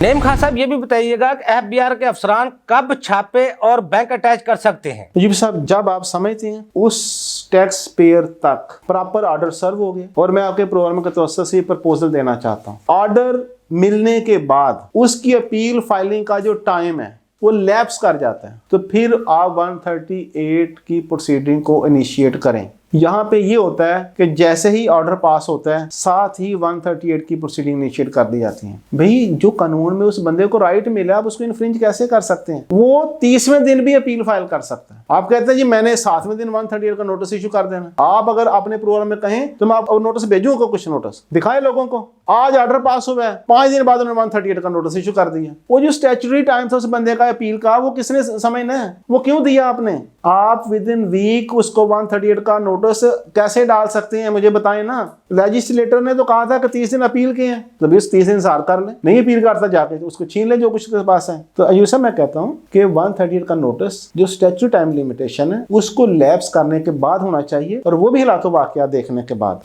Name Khan साहब ये भी बताइएगा कि एफबीआर के अफसरान कब छापे और बैंक अटैच कर सकते हैं? जी साहब, जब आप समझते हैं उस टैक्स पेयर तक प्रॉपर ऑर्डर सर्व हो गए। और मैं आपके प्रोग्राम के तवज्जो से प्रपोजल देना चाहता हूँ, ऑर्डर मिलने के बाद उसकी अपील फाइलिंग का जो टाइम है वो लैप्स कर जाता है, तो फिर आप 138 की प्रोसीडिंग को इनिशिएट करें। यहाँ पे ये होता है कि जैसे ही ऑर्डर पास होता है साथ ही 138 की प्रोसीडिंग इनिशिएट कर दी जाती है। भाई जो कानून में उस बंदे को राइट मिला, आप उसको इन्फ्रिंज कैसे कर सकते हैं? वो 30वें दिन भी अपील फाइल कर सकता है। आप कहते हैं जी मैंने 7वें दिन 138 का नोटिस इशू कर देना। आप अगर अपने प्रोग्राम में कहें तो मैं आप नोटिस भेजूंगा, कुछ नोटिस दिखाएं लोगों को। आज ऑर्डर पास हुआ है, 5 दिन बाद उन्होंने 138 का नोटिस इशू कर दिया। वो जो स्टैट्यूटरी टाइम था उस बंदे का अपील का, वो किसने समझना है? वो क्यों दिया आपने? आप विद इन वीक उसको 138 का नोटिस कैसे डाल सकते हैं, मुझे बताएं ना। लेजिस्लेटर ने तो कहा था कि 30 दिन अपील के हैं, तो 30 दिन इंतजार कर ले। नहीं अपील करता जाके तो उसको छीन ले जो कुछ उसके पास है। तो अयूब साहब मैं कहता हूं कि 138 का नोटिस जो स्टैट्यूटरी टाइम लिमिटेशन है उसको लैप्स करने के बाद होना चाहिए, और वो भी हालात वाकया देखने के बाद।